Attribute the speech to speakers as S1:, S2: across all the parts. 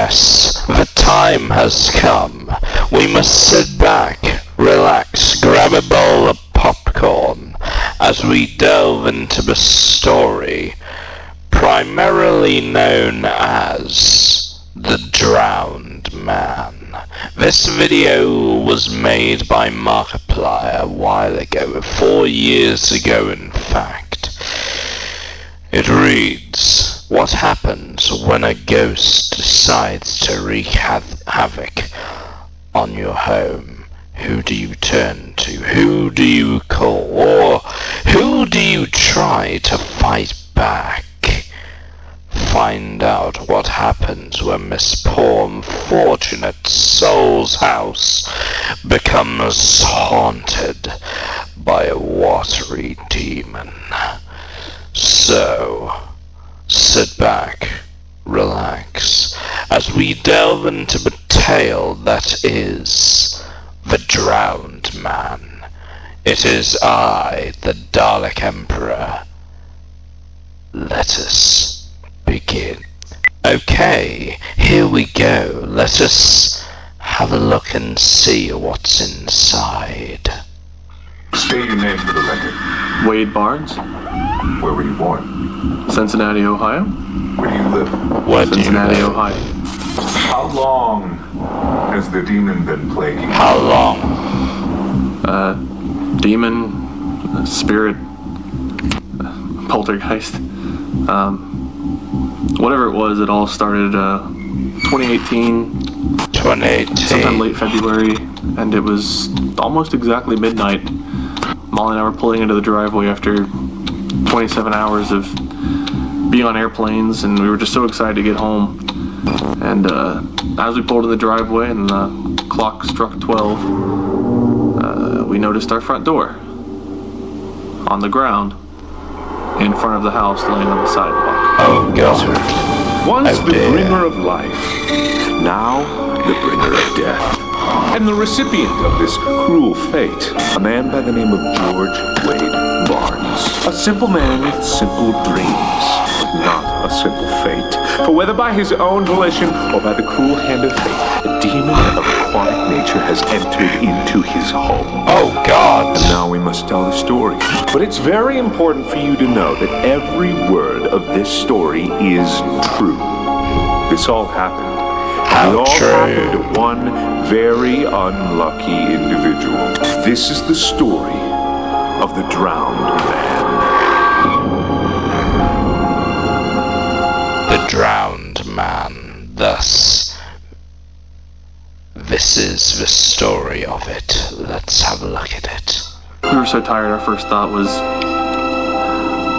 S1: Yes, the time has come. We must sit back, relax, grab a bowl of popcorn as we delve into the story primarily known as The Drowned Man. This video was made by Markiplier a while ago, 4 years ago in fact. It reads, what happens when a ghost decides to wreak havoc on your home? Who do you turn to? Who do you call? Or who do you try to fight back? Find out what happens when this poor unfortunate soul's house becomes haunted by a watery demon. So, sit back, relax, as we delve into the tale that is The Drowned Man. It is I, the Dalek Emperor. Let us begin. Okay, here we go. Let us have a look and see what's inside.
S2: State your name for the record.
S3: Wade Barnes.
S2: Where were you born?
S3: Cincinnati, Ohio.
S2: Where do you live?
S3: Cincinnati, Ohio.
S2: How long has the demon been plaguing you?
S1: How long?
S3: Demon, spirit, poltergeist. Whatever it was, it all started 2018. Sometime late February, and it was almost exactly midnight. Molly and I were pulling into the driveway after 27 hours of being on airplanes, and we were just so excited to get home. And as we pulled in the driveway and the clock struck 12, we noticed our front door on the ground in front of the house, laying on the sidewalk.
S1: Oh God.
S4: Once the bringer of life, now the bringer of death. And the recipient of this cruel fate, a man by the name of George Wade Barnes. A simple man with simple dreams, but not a simple fate. For whether by his own volition or by the cruel hand of fate, a demon of aquatic nature has entered into his home.
S1: Oh God!
S4: And now we must tell the story. But it's very important for you to know that every word of this story is true. This all happened.
S1: How
S4: it all
S1: true.
S4: happened to one very unlucky individual. This is the story of the Drowned Man.
S1: The Drowned Man. Thus, this is the story of it. Let's have a look at it.
S3: We were so tired, our first thought was,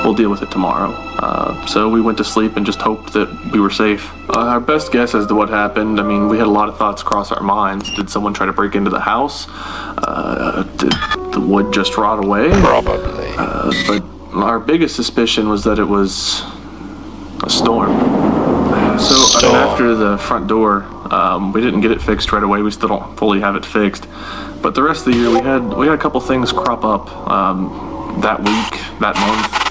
S3: we'll deal with it tomorrow. So we went to sleep and just hoped that we were safe. Our best guess as to what happened, I mean, we had a lot of thoughts cross our minds. Did someone try to break into the house? Did the wood just rot away?
S1: Probably.
S3: But our biggest suspicion was that it was a storm. So after the front door, we didn't get it fixed right away. We still don't fully have it fixed. But the rest of the year, we had a couple things crop up that week, that month.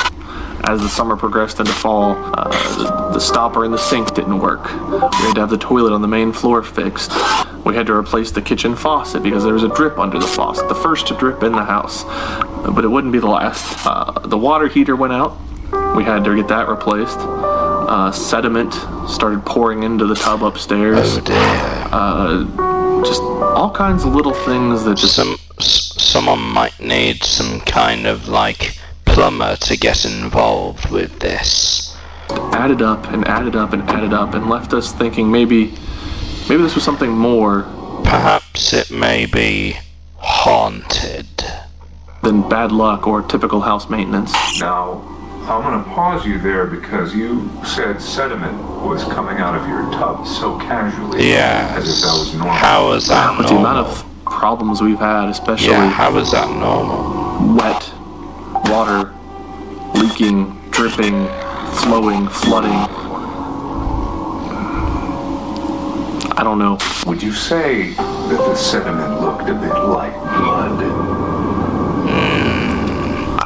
S3: As the summer progressed into fall, the stopper in the sink didn't work. We had to have the toilet on the main floor fixed. We had to replace the kitchen faucet because there was a drip under the faucet, the first to drip in the house. But it wouldn't be the last. The water heater went out. We had to get that replaced. Sediment started pouring into the tub upstairs.
S1: Oh dear.
S3: Just all kinds of little things that just...
S1: Someone might need some kind of plumber to get involved with this.
S3: Added up and added up and added up and left us thinking maybe this was something more.
S1: Perhaps it may be haunted.
S3: Than bad luck or typical house maintenance.
S2: Now, I'm going to pause you there because you said sediment was coming out of your tub so casually.
S1: Yes.
S2: As if that was normal.
S1: How is that
S3: With
S1: normal?
S3: the amount of problems we've had, especially...
S1: Yeah, how is that normal?
S3: Wet, water, leaking, dripping, flowing, flooding. I don't know.
S2: Would you say that the sediment looked a bit like blood?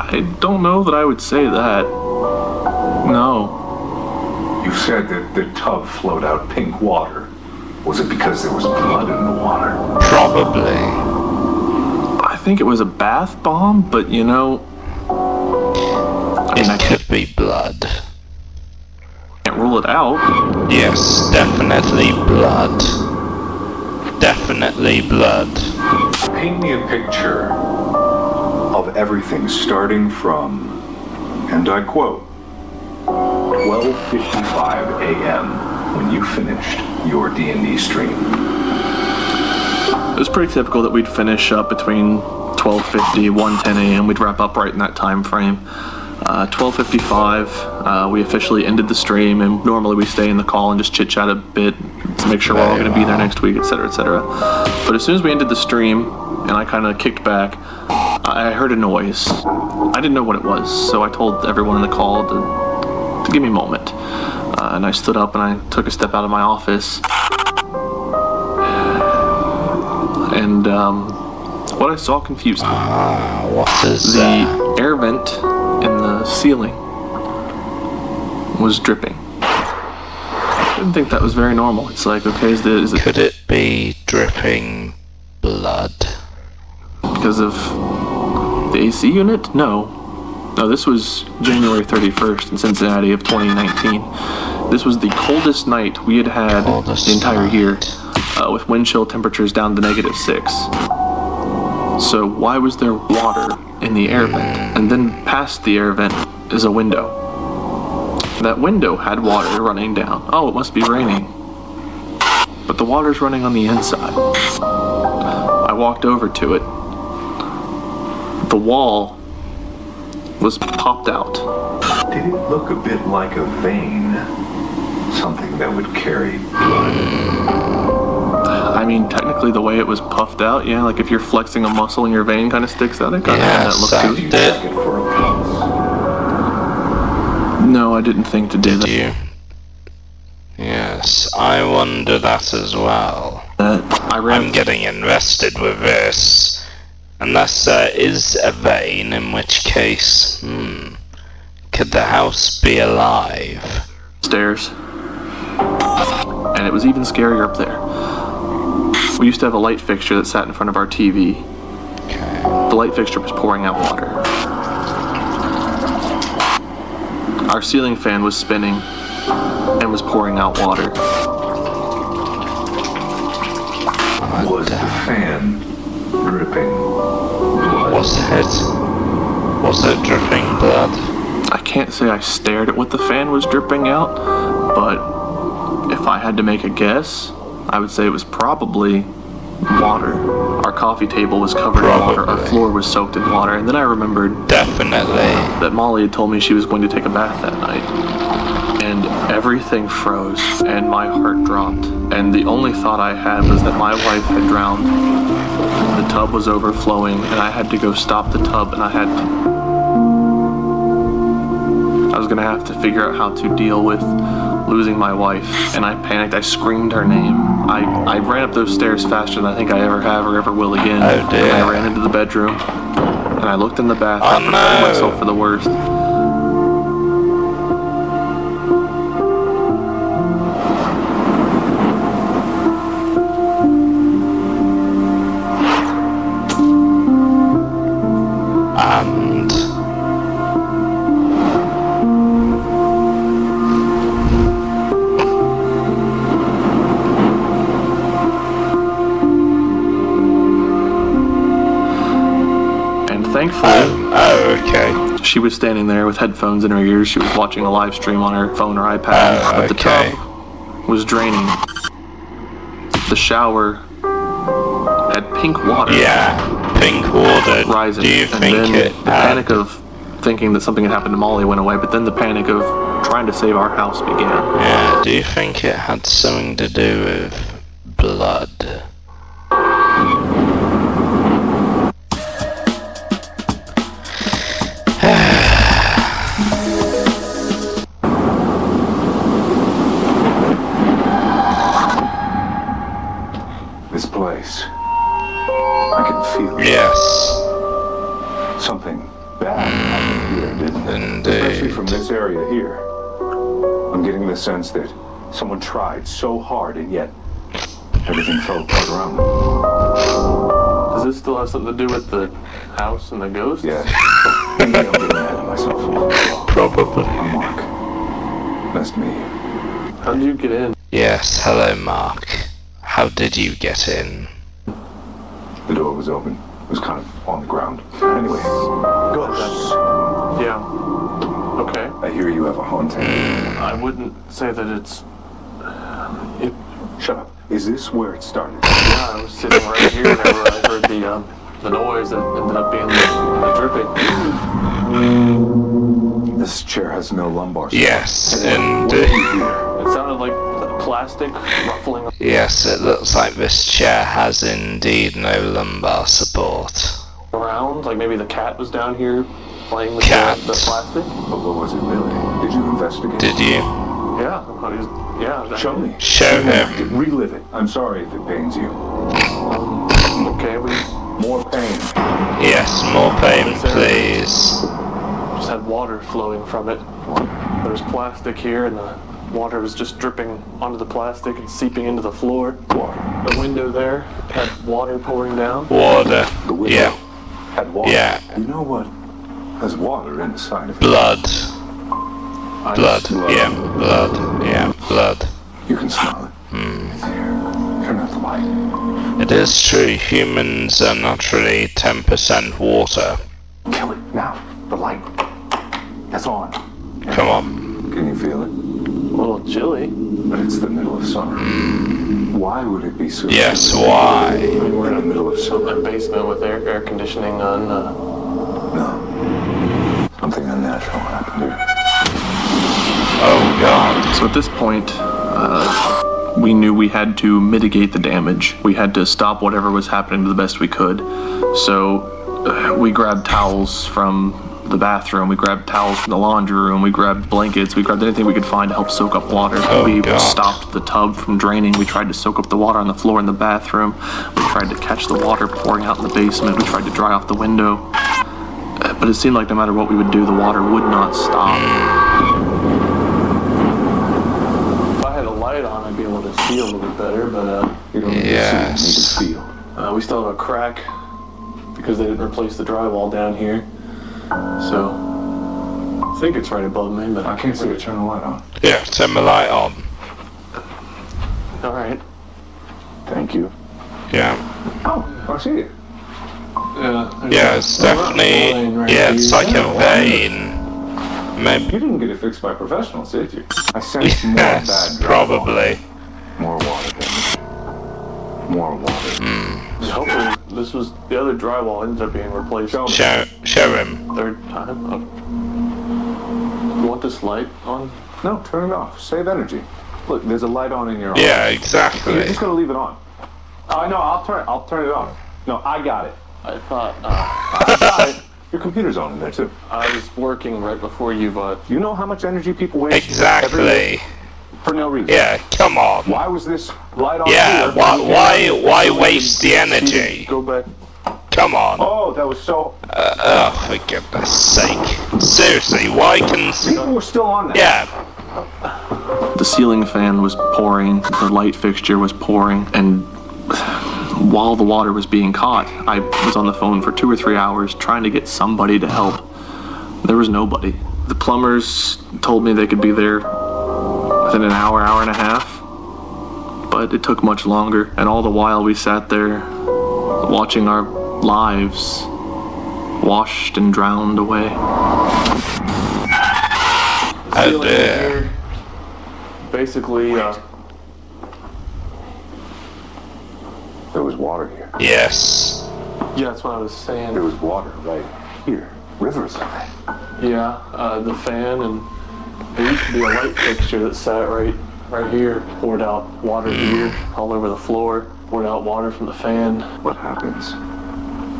S3: I don't know that I would say that. No.
S2: You said that the tub flowed out pink water. Was it because there was blood in the water?
S1: Probably.
S3: I think it was a bath bomb, but you know...
S1: It could be blood.
S3: Can't rule it out.
S1: Yes, definitely blood. Definitely blood.
S2: Paint me a picture of everything starting from, and I quote, 12:55 a.m. when you finished your D&D stream.
S3: It was pretty typical that we'd finish up between 12:50, 1:10 a.m. We'd wrap up right in that time frame. 12:55, we officially ended the stream, and normally we stay in the call and just chit-chat a bit to make sure we're all going to be there next week, etc., etc. But as soon as we ended the stream, and I kind of kicked back, I heard a noise. I didn't know what it was, so I told everyone in the call to give me a moment. And I stood up and I took a step out of my office. And what I saw confused me.
S1: What is
S3: The
S1: that?
S3: air vent in the ceiling was dripping. I didn't think that was very normal. It's like, okay, is it
S1: Could it be dripping blood?
S3: because of the AC unit? No, this was January 31st in Cincinnati of 2019. This was the coldest night we had had the entire year, with wind chill temperatures down to -6. So why was there water in the air vent? And then past the air vent is a window. That window had water running down. Oh, it must be raining. But the water's running on the inside. I walked over to it. The wall was popped out.
S2: Did it look a bit like a vein? Something that would carry blood?
S3: I mean, technically the way it was puffed out, yeah, like if you're flexing a muscle and your vein kind of sticks out, it kind of had that look to
S2: Did
S3: it.
S2: you check it for a pulse?
S3: No, I didn't think to do
S1: Did you? Yes, I wonder that as well.
S3: that. I ran
S1: I'm getting invested with this. Unless there is a vein, in which case, could the house be alive?
S3: upstairs, and it was even scarier up there. We used to have a light fixture that sat in front of our TV.
S1: Okay.
S3: The light fixture was pouring out water. Our ceiling fan was spinning and was pouring out water.
S2: Was the fan dripping blood?
S1: Was it dripping blood?
S3: I can't say I stared at what the fan was dripping out, but if I had to make a guess, I would say it was probably water. Our coffee table was covered in water, our
S1: Probably.
S3: floor was soaked in water, and then I remembered
S1: Definitely.
S3: that Molly had told me she was going to take a bath that night. And everything froze, and my heart dropped. And the only thought I had was that my wife had drowned. The tub was overflowing, and I had to go stop the tub, and I was gonna have to figure out how to deal with losing my wife. And I panicked, I screamed her name. I ran up those stairs faster than I think I ever have or ever will again.
S1: Oh, dear.
S3: And I ran into the bedroom, and I looked in the bathroom,
S1: Oh,
S3: preparing
S1: no.
S3: myself for the worst.
S1: And
S3: And thankfully,
S1: okay.
S3: she was standing there with headphones in her ears. She was watching a live stream on her phone or iPad. But the
S1: okay.
S3: tub was draining. The shower had pink water
S1: Yeah, pink water.
S3: rising.
S1: Do you
S3: and
S1: think
S3: then
S1: it
S3: the
S1: had-
S3: panic of thinking that something had happened to Molly went away, but then the panic of trying to save our house began.
S1: Yeah, do you think it had something to do with blood?
S2: This place. I can feel it.
S1: Yes,
S2: Something bad happened here, didn't it?
S1: indeed.
S2: Especially from this area here. I'm getting the sense that someone tried so hard and yet Everything fell apart around me.
S3: Does this still have something to do with the house and the ghost?
S2: Yeah. Maybe I'm getting ahead of myself.
S1: Probably.
S2: I'm Mark. Nice to meet you.
S3: How did you get in?
S1: Yes, hello Mark. How did you get in?
S2: The door was open. It was kind of on the ground. Anyway, ghosts.
S3: Yeah. Okay.
S2: I hear you have a haunting.
S3: I wouldn't say that it's...
S2: Shut up. Is this where it started?
S3: Yeah, I was sitting right here whenever I heard the noise that ended up being the dripping.
S2: This chair has no lumbar support.
S1: Yes,
S2: What
S1: and
S2: do you hear?
S3: It sounded like plastic ruffling.
S1: yes, it looks like this chair has indeed no lumbar support.
S3: Around, like maybe the cat was down here playing with
S1: Cat.
S3: the plastic.
S2: But what was it really? Did you investigate?
S1: Did you?
S3: Yeah, yeah.
S2: Show me.
S1: Show him.
S2: Relive it. I'm sorry if it pains you.
S3: Okay, we
S2: More pain.
S1: Yes, more pain, please.
S3: just had water flowing from it. There was plastic here, and the water was just dripping onto the plastic and seeping into the floor.
S2: Water.
S3: The window there had water pouring down.
S1: Water.
S2: The window
S1: Yeah.
S2: had water.
S1: Yeah.
S2: You know what has water inside of it?
S1: Blood.
S3: Ice.
S1: Blood. Yeah, blood. Yeah, blood.
S2: You can smell it. It's here. Turn out the light.
S1: It is true, humans are naturally 10% water.
S2: Kill it now. The light. That's on.
S1: Come on.
S2: Can you feel it?
S3: A little chilly.
S2: But it's the middle of summer. Why would it be so?
S1: Yes,
S2: chilly?
S1: why?
S3: I mean, we're
S2: In
S3: in
S2: the middle of
S3: a
S2: summer.
S3: basement with air conditioning on.
S2: No. Something unnatural happened here.
S1: Oh god.
S3: So at this point, we knew we had to mitigate the damage. We had to stop whatever was happening to the best we could. So we grabbed towels from the bathroom, we grabbed towels from the laundry room, we grabbed blankets, we grabbed anything we could find to help soak up water.
S1: Oh,
S3: we
S1: God.
S3: stopped the tub from draining. We tried to soak up the water on the floor in the bathroom. We tried to catch the water pouring out in the basement. We tried to dry off the window. But it seemed like no matter what we would do, the water would not stop. If I had a light on, I'd be able to see a little bit better, but
S2: You don't need
S1: Yes.
S2: to see, you need to feel.
S3: we still have a crack because they didn't replace the drywall down here. So I think it's right above me, but
S2: I can't see it. Turn the light on.
S1: Yeah, turn the light on.
S3: All right.
S2: Thank you.
S1: Yeah.
S2: Oh, I see it.
S1: Yeah, it's definitely... Yeah, it's like a vein. Maybe...
S2: You didn't get it fixed by professionals, did you? I sensed more
S1: Yes,
S2: bad drywall.
S1: probably.
S2: More water damage. More water.
S3: Hopefully, this was the other drywall ended up being replaced.
S2: Show me.
S1: Show him.
S3: Third time. Oh. You want this light on?
S2: No, turn it off. Save energy. Look, there's a light on in your arm.
S1: Yeah,
S2: You're
S1: exactly.
S2: just gonna leave it on. Oh, no, I'll turn it off. No, I got it.
S3: I thought
S2: I got it. Your computer's on in there too.
S3: I was working right before you, but
S2: You know how much energy people waste every
S1: Exactly.
S2: day for no reason?
S1: Yeah, come on.
S2: Why was this light on
S1: Yeah,
S2: here?
S1: why waste the energy?
S3: go back.
S1: Come on.
S2: Oh, that was so...
S1: Oh, for goodness sake. Seriously, why can...
S2: People were still on that.
S1: Yeah,
S3: The ceiling fan was pouring, the light fixture was pouring, and while the water was being caught, I was on the phone for 2 or 3 hours trying to get somebody to help. There was nobody. The plumbers told me they could be there within an hour, hour and a half, but it took much longer, and all the while we sat there watching our lives washed and drowned away.
S1: oh dear.
S3: Basically,
S2: There was water here.
S1: Yes.
S3: yeah, that's what I was saying.
S2: There was water right here. Rivers of it.
S3: Yeah, the fan, and there used to be a light fixture that sat right here, poured out water here, all over the floor, poured out water from the fan.
S2: What happens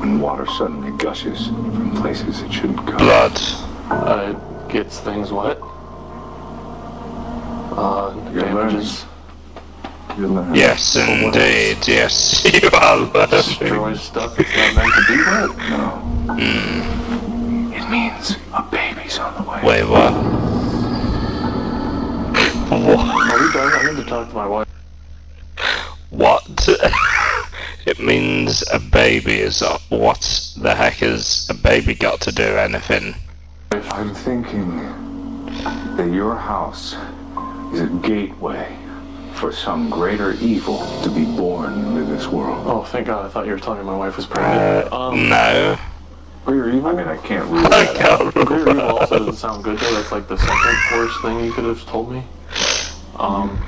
S2: when water suddenly gushes from places it shouldn't go?
S1: Blood.
S3: It gets things wet.
S2: You're
S3: Damages,
S2: You'll learn.
S1: Yes, indeed. Yes, you are learning.
S3: destroys stuff that's not meant to be wet.
S2: No. It means a baby's on the way.
S1: Wait, what? What?
S3: Are we done? I need to talk to my wife.
S1: What? What? It means a baby is up. What the heck has a baby got to do anything?
S2: I'm thinking that your house is a gateway for some greater evil to be born into this world.
S3: Oh, thank God! I thought you were telling me my wife was pregnant.
S1: No.
S3: Greater evil?
S2: I mean, I can't read
S1: I
S2: that.
S1: can't
S3: Greater evil also doesn't sound good though. That's like the second worst thing you could have told me.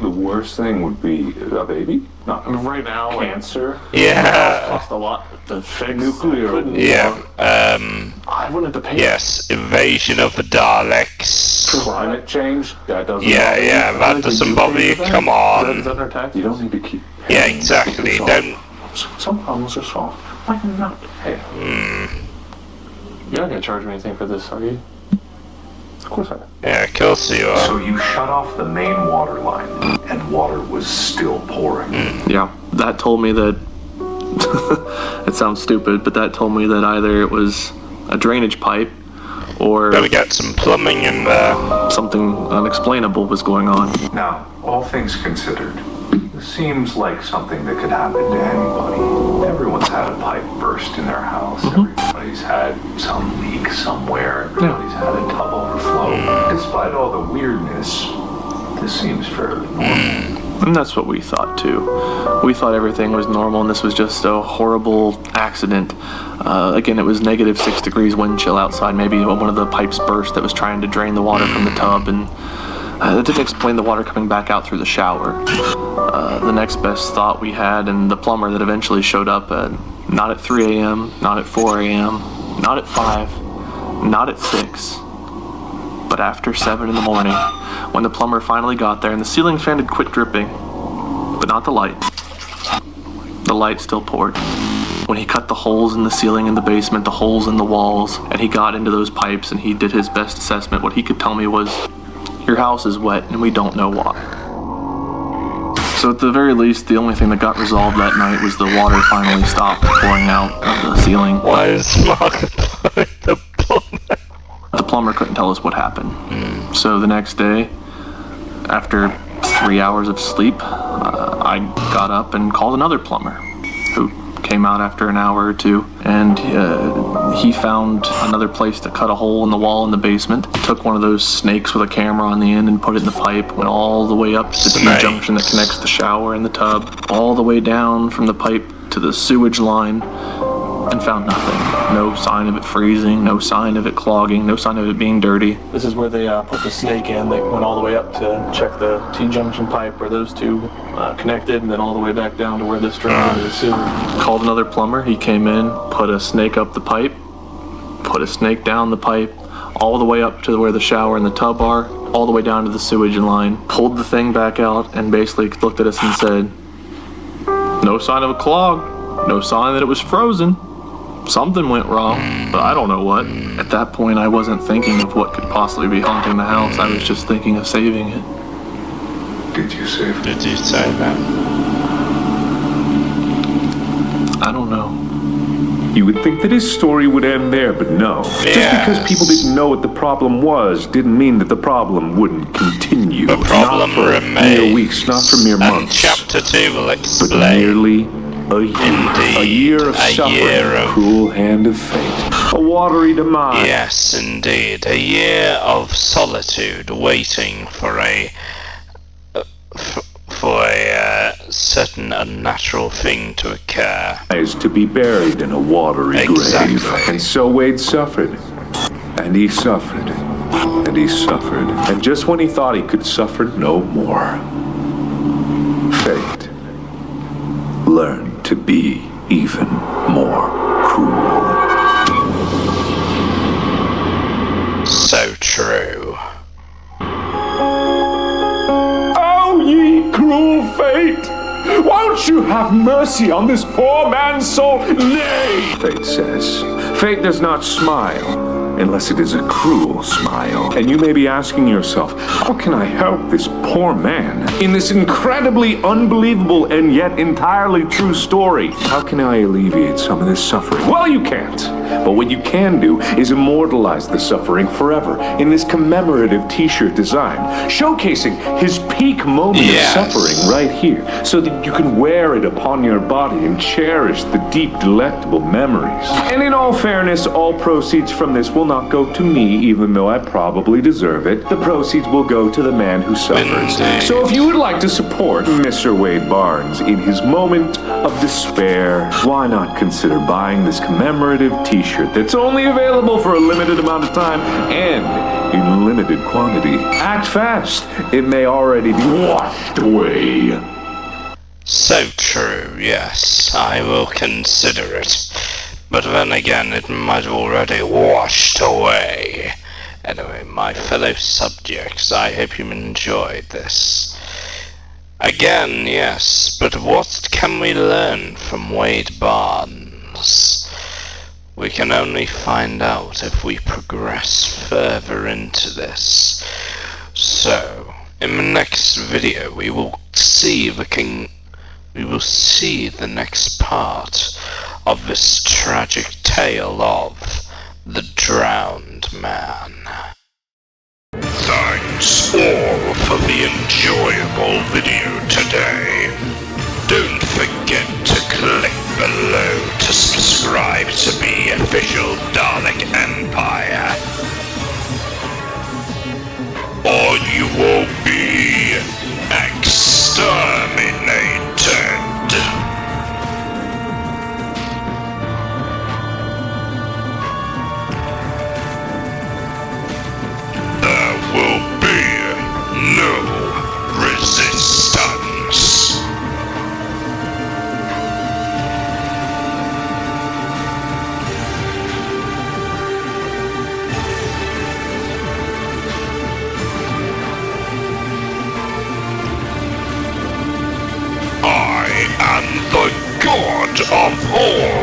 S2: The worst thing would be a baby? Not
S3: I mean, right now, like,
S2: cancer?
S1: Yeah.
S3: cost a lot to fix.
S2: Nuclear.
S3: I couldn't-
S1: Yeah.
S3: I wanted to pay.
S1: Yes. Invasion of the Daleks.
S2: Climate change? That doesn't
S1: Yeah,
S2: bother you?
S1: yeah. That doesn't bother you. Come
S3: Is
S1: on.
S3: that in our tax?
S2: You don't need to keep...
S1: Yeah, exactly. Don't.
S2: Some problems are solved. Like a nut. Hey,
S3: You're not gonna charge me anything for this, are you?
S2: of course I am.
S1: Yeah, of course you are.
S2: So you shut off the main water line, and water was still pouring.
S3: Yeah, that told me that. It sounds stupid, but that told me that either it was a drainage pipe or
S1: Gotta get some plumbing in there.
S3: something unexplainable was going on.
S2: Now, all things considered, this seems like something that could happen to anybody. Everyone's had a pipe burst in their house. Everybody's had some leak somewhere. Everybody's had a tub overflow. Despite all the weirdness, this seems fairly normal.
S3: And that's what we thought too. We thought everything was normal and this was just a horrible accident. Again, it was -6 degrees wind chill outside. Maybe one of the pipes burst that was trying to drain the water from the tub, and that didn't explain the water coming back out through the shower. The next best thought we had, and the plumber that eventually showed up not at 3 a.m., not at 4 a.m., not at 5, not at 6, but after 7 in the morning, when the plumber finally got there and the ceiling fan had quit dripping, but not the light. The light still poured. When he cut the holes in the ceiling in the basement, the holes in the walls, and he got into those pipes and he did his best assessment, what he could tell me was, your house is wet and we don't know why. So at the very least, the only thing that got resolved that night was the water finally stopped pouring out of the ceiling.
S1: Why is Mark the plumber?
S3: The plumber couldn't tell us what happened. So the next day, after 3 hours of sleep, I got up and called another plumber who came out after an hour or two, and he found another place to cut a hole in the wall in the basement. Took one of those snakes with a camera on the end and put it in the pipe, went all the way up to the T-junction that connects the shower and the tub, all the way down from the pipe to the sewage line, and found nothing. No sign of it freezing, no sign of it clogging, no sign of it being dirty. This is where they put the snake in. They went all the way up to check the T-junction pipe where those two connected, and then all the way back down to where this drains into the sewer. Called another plumber. He came in, put a snake up the pipe, put a snake down the pipe, all the way up to where the shower and the tub are, all the way down to the sewage line, pulled the thing back out, and basically looked at us and said, no sign of a clog, no sign that it was frozen. Something went wrong, but I don't know what. At that point, I wasn't thinking of what could possibly be haunting the house. I was just thinking of saving it.
S2: Did you save it?
S1: Did you say that?
S3: I don't know.
S4: You would think that his story would end there, but no. Just because people didn't know what the problem was didn't mean that the problem wouldn't continue.
S1: The problem
S4: not for
S1: remains.
S4: mere weeks, not for mere
S1: And
S4: months,
S1: chapter 2 will
S4: but
S1: explain.
S4: nearly a year.
S1: Indeed,
S4: A year of
S1: a
S4: suffering,
S1: year
S4: a
S1: of-
S4: cruel hand of fate, a watery demise.
S1: Yes, indeed. A year of solitude waiting for a certain unnatural thing to occur.
S4: Is to be buried in a watery
S1: Exactly.
S4: grave. And so Wade suffered. And he suffered. And he suffered. And just when he thought he could suffer no more, fate learned to be even more cruel.
S1: So true.
S4: Oh, ye cruel fate! Won't you have mercy on this poor man's soul? Nay! Fate says. Fate does not smile. unless it is a cruel smile. And you may be asking yourself, how can I help this poor man in this incredibly unbelievable and yet entirely true story? How can I alleviate some of this suffering? Well, you can't. But what you can do is immortalize the suffering forever in this commemorative t-shirt design, showcasing his peak moment of suffering right here, so that you can wear it upon your body and cherish the deep, delectable memories. And in all fairness, all proceeds from this will not go to me, even though I probably deserve it. The proceeds will go to the man who suffers. So if you would like to support Mr. Wade Barnes in his moment of despair, why not consider buying this commemorative t-shirt that's only available for a limited amount of time and in limited quantity. Act fast. It may already be washed away.
S1: So true, yes, I will consider it. But then again, it might have already washed away. Anyway, my fellow subjects, I hope you enjoyed this. Again, yes, but what can we learn from Wade Barnes? We can only find out if we progress further into this. So, in the next video, we will see the next part of this tragic tale of the drowned man. Thanks all for the enjoyable video today. Don't forget to click below to subscribe to the official Dalek Empire, or you will be exterminated. There will be no resistance. I am the God of all